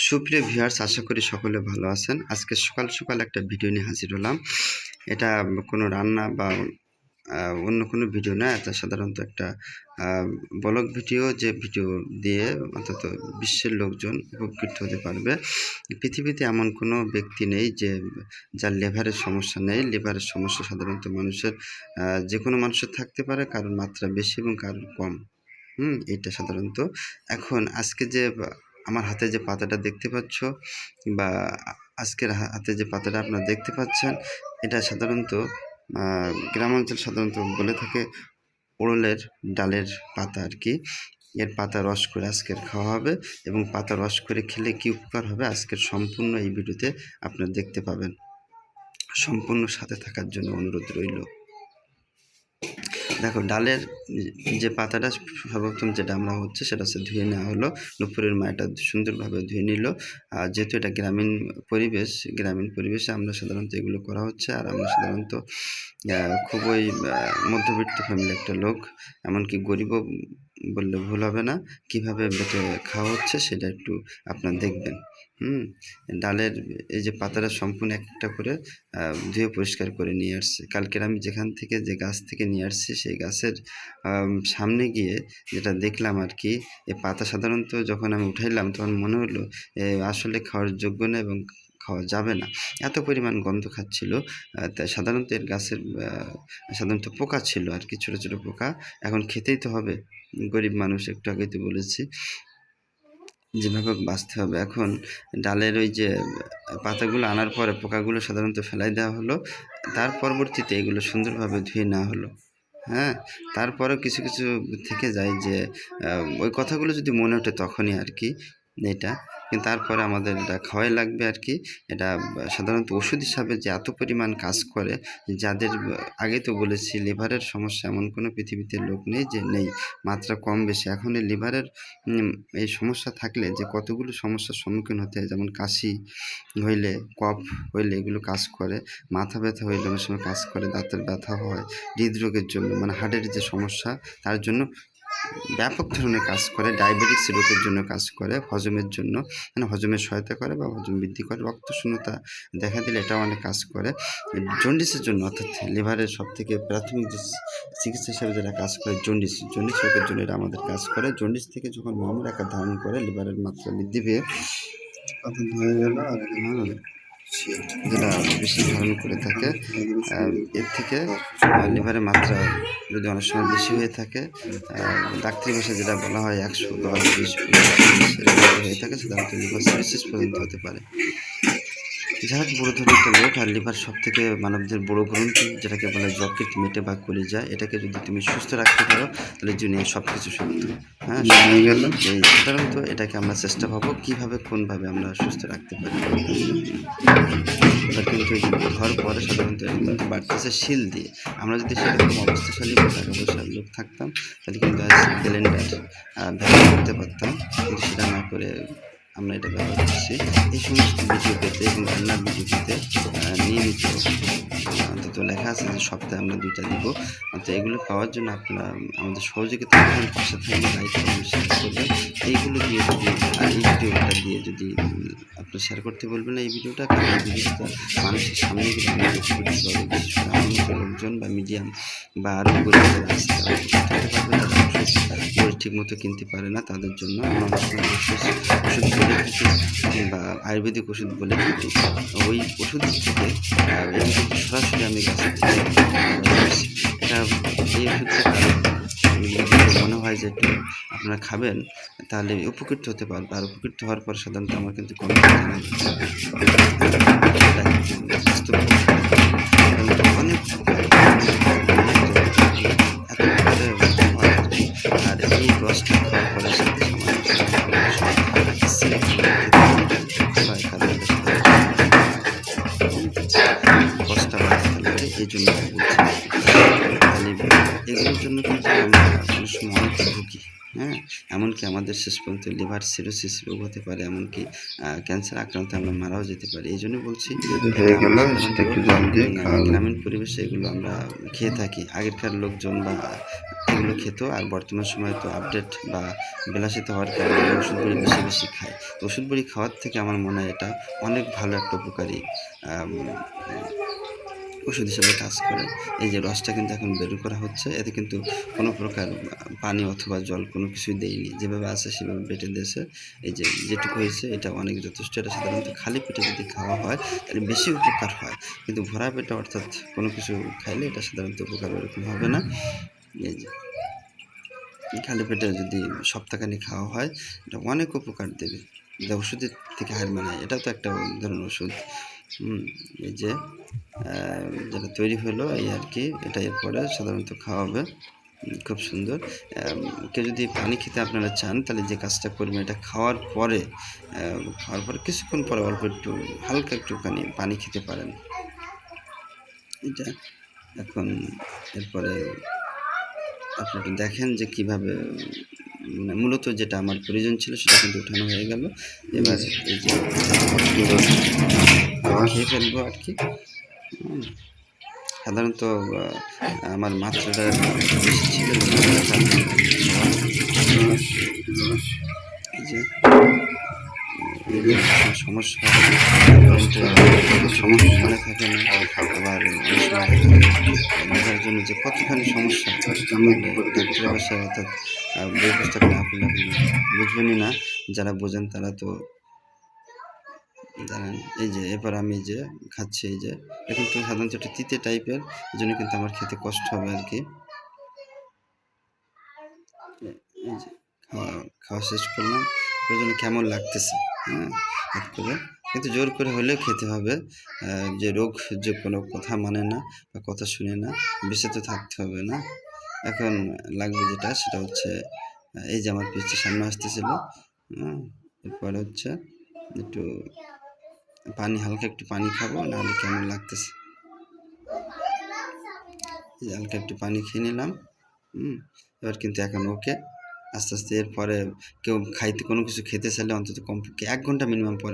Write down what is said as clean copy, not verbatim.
সুপ্রিয় ভিউয়ার্স, আশা করি সকলে ভালো আছেন। আজকে সকাল সকাল একটা ভিডিও নিয়ে হাজির হলাম। এটা কোনো রান্না বা অন্য কোনো ভিডিও না, এটা সাধারণত একটা ব্লগ ভিডিও, যে ভিডিও দিয়ে অন্তত বিশ্বের লোকজন উপকৃত হতে পারবে। পৃথিবীতে এমন কোনো ব্যক্তি নেই যে যার লিভারের সমস্যা নেই। লিভারের সমস্যা সাধারণত মানুষের যে কোনো মানুষের থাকতে পারে, কারোর মাত্রা বেশি এবং কারোর কম। এটা সাধারণত এখন আজকে যে আমার হাতে যে পাতাটা দেখতে পাচ্ছ, বা আজকের হাতে যে পাতাটা আপনারা দেখতে পাচ্ছেন, এটা সাধারণত গ্রামাঞ্চল সাধারণত বলে থাকে ওড়লের ডালের পাতা আর কি। এর পাতা রস করে আজকের খাওয়া হবে, এবং পাতা রস করে খেলে কি উপকার হবে আজকের সম্পূর্ণ এই ভিডিওতে আপনারা দেখতে পাবেন। সম্পূর্ণ সাথে থাকার জন্য অনুরোধ রইল। দেখো, ডালের যে পাতাটা সর্বপ্রথম যেটা আমরা হচ্ছে সেটা হচ্ছে ধুয়ে নেওয়া হলো। নুপুরের মা এটা সুন্দরভাবে ধুয়ে নিল। যেহেতু এটা গ্রামীণ পরিবেশে আমরা সাধারণত এগুলো করা হচ্ছে। আর আমরা সাধারণত খুবই মধ্যবিত্ত ফ্যামিলি একটা লোক, এমনকি গরিবও বললে ভুল হবে না। কিভাবে বেটে খাওয়া হচ্ছে সেটা একটু আপনারা দেখবেন। ডালের এই যে পাতাটা সম্পূর্ণ একটা করে ধুয়ে পরিষ্কার করে নিয়ে আসছে। কালকের আমি যে গাছ থেকে নিয়ে আসছি, সেই গাছের সামনে গিয়ে যেটা দেখলাম আর কি, এই পাতা সাধারণত যখন আমি উঠাইলাম তখন মনে হলো আসলে খাওয়ার যোগ্য না এবং খাওয়া যাবে না, এত পরিমাণ গন্ধ খাচ্ছিল। তাই সাধারণত এর গাছের সাধারণত পোকা ছিল আর কি, ছোটো ছোটো পোকা। এখন খেতেই তো হবে, গরিব মানুষ, একটু আগেই তো বলেছি, যেভাবে বাঁচতে হবে। এখন ডালের ওই যে পাতাগুলো আনার পরে পোকাগুলো সাধারণত ফেলাই দেওয়া হলো। তার পরবর্তীতে এগুলো সুন্দরভাবে ধুয়ে নেওয়া হলো। তারপরেও কিছু কিছু থেকে যায় যে ওই কথাগুলো যদি মনে ওঠে তখনই আর কি এটা, কিন্তু তারপরে আমাদের এটা খাওয়াই লাগবে আর কি। এটা সাধারণত ওষুধ হিসাবে যে এত পরিমাণ কাজ করে, যাদের আগে তো বলেছি লিভারের সমস্যা এমন কোনো পৃথিবীতে লোক নেই যে নেই, মাত্রা কম বেশি। এখন এই লিভারের এই সমস্যা থাকলে যে কতগুলো সমস্যার সম্মুখীন হতে হয়, যেমন কাশি হইলে, কফ হইলে এগুলো কাজ করে, মাথা ব্যথা হইলে অনেক সময় কাজ করে, দাঁতের ব্যথা হয়, হৃদরোগের জন্য মানে হার্টের যে সমস্যা তার জন্য ব্যাপক ধরনের কাজ করে, ডায়াবেটিস রোগের জন্য কাজ করে, হজমের জন্য মানে হজমের সহায়তা করে বা হজম বৃদ্ধি করে, রক্তশূন্যতা দেখা দিলে এটাও অনেক কাজ করে। জন্ডিসের জন্য, অর্থাৎ লিভারের সবথেকে প্রাথমিক যে চিকিৎসা হিসেবে যেটা কাজ করে, জন্ডিস রোগের জন্য এটা আমাদের কাজ করে। জন্ডিস থেকে যখন মামুর আকার ধারণ করে, লিভারের মাত্রা বৃদ্ধি পেয়ে হয়ে গেল, আর যেটা বেশি ধারণ করে থাকে, এর থেকে লিভারের মাত্রা যদি অনেক সময় বেশি হয়ে থাকে, ডাক্তারি ভাষায় যেটা বলা হয় 110-20 হয়ে থাকে, সাধারণত লিভার সিরোসিস পর্যন্ত হতে পারে। যারা বড় ধরনের একটা রোগ, আর লিভার সব থেকে মানবদের বড় গ্রন্থি, যেটাকে বলে যকৃৎ, মেটে বা কলিজা, এটাকে যদি তুমি সুস্থ রাখতে পারো তাহলে দুনিয়ায় সব কিছু সত্য। এই সাধারণত এটাকে আমরা চেষ্টা পাবো কীভাবে কোনভাবে আমরা সুস্থ রাখতে পারি। এবার কিন্তু ঘর পরে সাধারণত কিন্তু বাড়তেছে শিল দিয়ে। আমরা যদি সেরকম অবস্থাশালী বা টাকা পয়সার লোক থাকতাম তাহলে কিন্তু আজ ক্যালেন্ডার ব্যবহার করতে পারতাম, কিন্তু সেটা না করে আমরা এটা ব্যবহার করছি। এই সমস্ত ভিডিও পেতে এবং রান্নার ভিডিও পেতে নিয়মিত অন্তত লেখা আছে যে সপ্তাহে আমরা 2টা দিব। তো এগুলো পাওয়ার জন্য আপনারা আমাদের সহযোগিতা করবেন, পাশে থাকবেন, লাইক করবেন, শেয়ার করবেন। এইগুলো দিয়ে যদি এই ভিডিওটা দিয়ে যদি আপনি শেয়ার করতে বলবেন এই ভিডিওটা, কারণ এই ভিডিওটা মানুষের সামনে গেলে আমাদের বিশেষ করে আমার মতো লোকজন বা মিডিয়াম বা আরও গরিব যারা আছে তারা থাকতে পারবে, তারা ঠিক মতো কিনতে পারে না, তাদের জন্য আমরা ওষুধ বলে থাকি বা আয়ুর্বেদিক ওষুধ বলে থাকি। ওই ওষুধ থেকে এই ওষুধ সরাসরি আমি গাছের থেকে এটা, এই ওষুধটা মনে হয় যে একটু আপনারা খাবেন তাহলে উপকৃত হতে পারবে। আর উপকৃত হওয়ার পর সাধারণত আমার কিন্তু অনেক আর এই রসটা খাওয়ার পরে সাথে কষ্টটা বাড়াতে লাগে, এই জন্য তাহলে এগুলোর জন্য কিন্তু আমরা অনেক সময় অনেক ভুগি। এমনকি আমাদের শেষ পর্যন্ত লিভার সিরোসিস রোগ হতে পারে, এমনকি ক্যান্সার আক্রান্ত আমরা মারাও যেতে পারি। এই জন্য বলছি গ্রামীণ পরিবেশে এগুলো আমরা খেয়ে থাকি। আগেরকার লোকজন বা এগুলো খেত, আর বর্তমান সময়ে তো আপডেট বা বিলাসিত হওয়ার কারণে ওষুধগুলো বেশি বেশি খায়। তো ওষুধ বড়ি খাওয়ার থেকে আমার মনে হয় এটা অনেক ভালো একটা উপকারী আম ওষুধ হিসেবে কাজ করে। এই যে রসটা কিন্তু এখন বের করা হচ্ছে, এতে কিন্তু কোনো প্রকার পানি অথবা জল কোনো কিছুই দেইনি। যেভাবে আছে সেভাবে বেটে দিয়েছে। এই যে যেটুকু হয়েছে এটা অনেক যথেষ্ট। এটা সাধারণত খালি পেটে যদি খাওয়া হয় তাহলে বেশি উপকার হয়। কিন্তু ভরা পেটে অর্থাৎ কোনো কিছু খাইলে এটা সাধারণত উপকার ওরকম হবে না। এই যে খালি পেটে যদি সপ্তাহখানেক খাওয়া হয় এটা অনেক উপকার দেবে। এটা ওষুধের থেকে হার মানায়। এটাও তো একটা ধরনের ওষুধ। এই যে যেটা তৈরি হলো এই আর কি। এটা এরপরে সাধারণত খাওয়া হবে। খুব সুন্দর। কেউ যদি পানি খেতে আপনারা চান তাহলে যে কাজটা করবেন এটা খাওয়ার পরে কিছুক্ষণ পরে অল্প একটু হালকা একটুখানি পানি খেতে পারেন। এটা এখন এরপরে আপনি একটু দেখেন যে কীভাবে মানে মূলত যেটা আমার প্রয়োজন ছিল সেটা কিন্তু উঠানো হয়ে গেল। এবার এই যে খেয়ে ফেলবো আর কি। সাধারণত আমার মাত্রাটা বেশি ছিল এই যে সমস্যা মনে থাকে না, আবার বোঝার জন্য যে কতখানি সমস্যা ডাক্তারের বাসায় অর্থাৎ বই পুস্তক না পড়লে আপনি বুঝবেনই না। যারা বোঝেন তারা তো জানেন। এই যে এবার আমি যে খাচ্ছি এই যে এটা কিন্তু সাধারণত একটু তিতে টাইপের, এই জন্য কিন্তু আমার খেতে কষ্ট হবে আর কি। এই যে খাওয়া শেষ করলাম, প্রয়োজনে কেমন লাগতেছে হাত করে, কিন্তু জোর করে হলেও খেতে হবে। যে রোগ যে কোনো কথা মানে না বা কথা শুনে না, বেঁচে তো থাকতে হবে না। এখন লাগবে যেটা সেটা হচ্ছে এই যে আমার পিসটি সামনে আসতেছিল, এরপরে হচ্ছে একটু হালকা একটু পানি খাবো, নাহলে কেমন লাগতেছে। হালকা একটু পানি খেয়ে নিলাম। এবার কিন্তু এখন ওকে আস্তে আস্তে এরপরে কেউ কোনো কিছু খেতে চাইলে অন্তত কমপক্ষে 1 ঘন্টা মিনিমাম পরে